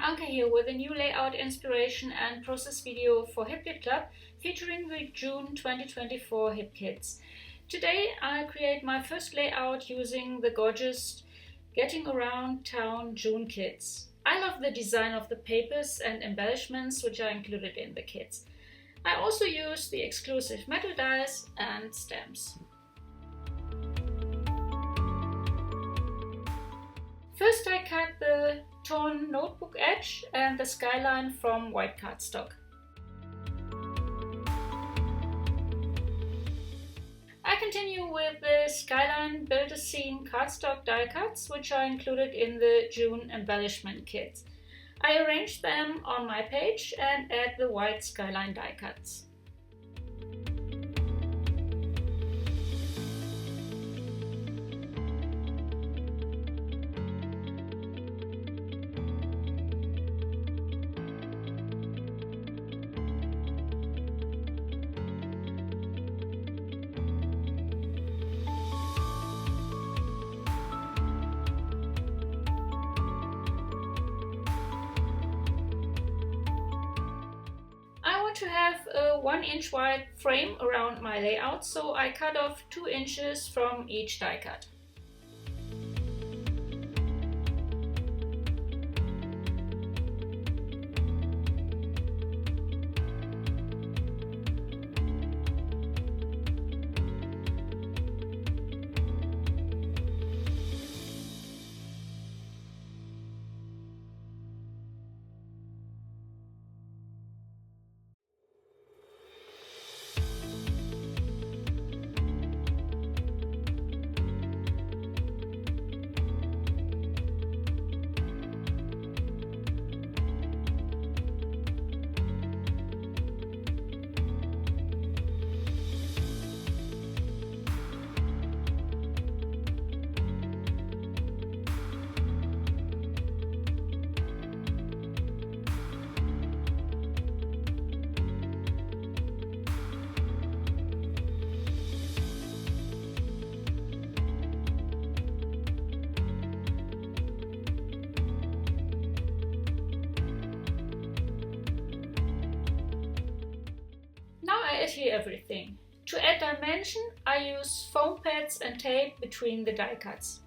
Anke here with a new layout inspiration and process video for Hip Kit Club featuring the June 2024 Hip Kits. Today I create my first layout using the gorgeous Getting Around Town June kits. I love the design of the papers and embellishments which are included in the kits. I also use the exclusive metal dies and stamps. First I cut the torn notebook edge and the skyline from white cardstock. I continue with the Skyline Build-a-Scene cardstock die cuts, which are included in the June Embellishment Kit. I arrange them on my page and add the white Skyline die cuts. To have a 1-inch wide frame around my layout, so I cut off 2 inches from each die cut. Now I adhere everything. To add dimension, I use foam pads and tape between the die cuts.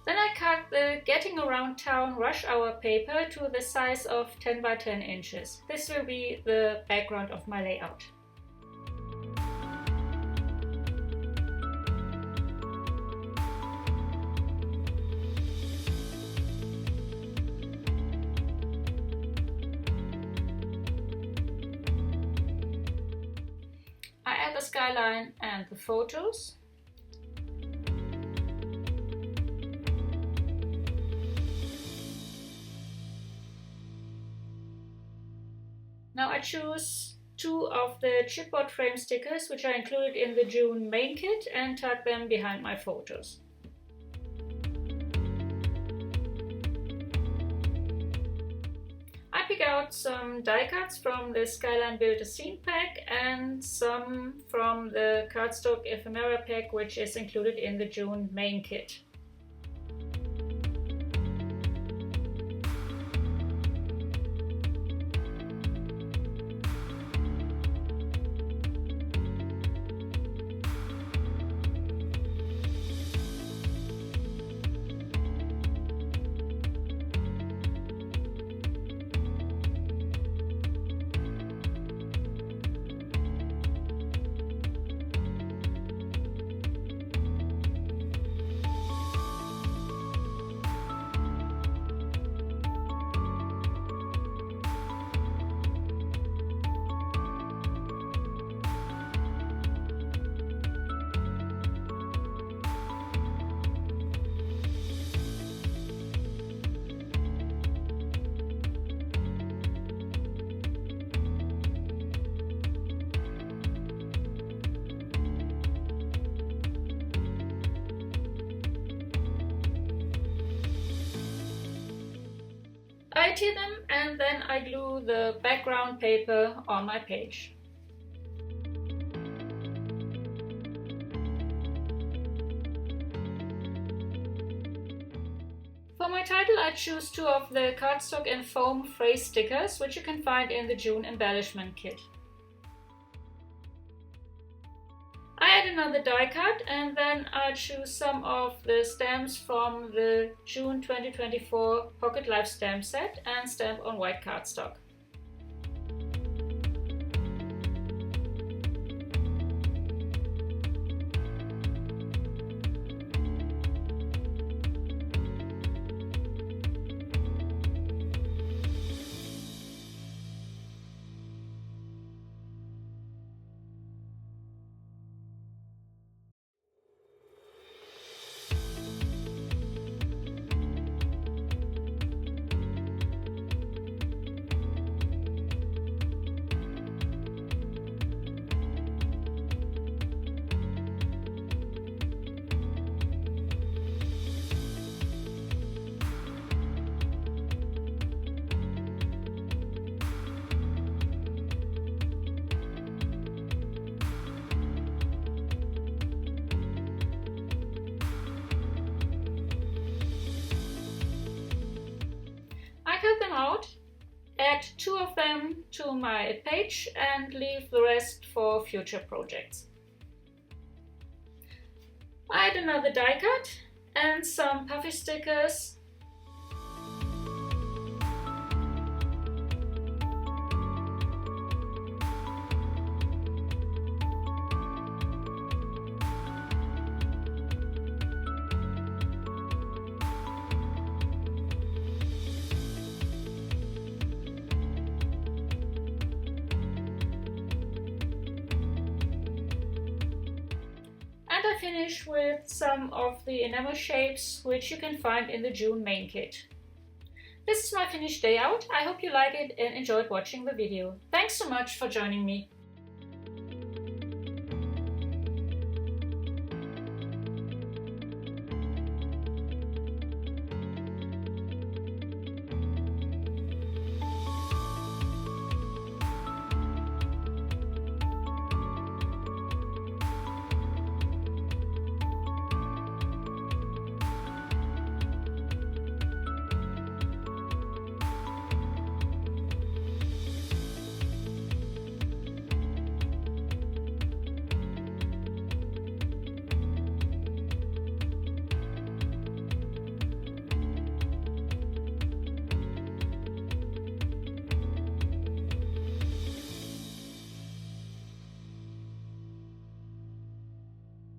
Then I cut the Getting Around Town Rush Hour paper to the size of 10 by 10 inches. This will be the background of my layout. I add the skyline and the photos. Now I choose 2 of the chipboard frame stickers which are included in the June main kit and tuck them behind my photos. I pick out some die cuts from the Skyline Build-a-Scene pack and some from the cardstock ephemera pack which is included in the June main kit. adhere them and then I glue the background paper on my page. For my title, I choose 2 of the cardstock and foam phrase stickers, which you can find in the June Embellishment Kit. I add another die cut and then I choose some of the stamps from the June 2024 Pocket Life stamp set and stamp on white cardstock. I cut them out, add 2 of them to my page and leave the rest for future projects. I add another die cut and some puffy stickers. And I finish with some of the enamel shapes, which you can find in the June main kit. This is my finished layout. I hope you like it and enjoyed watching the video. Thanks so much for joining me.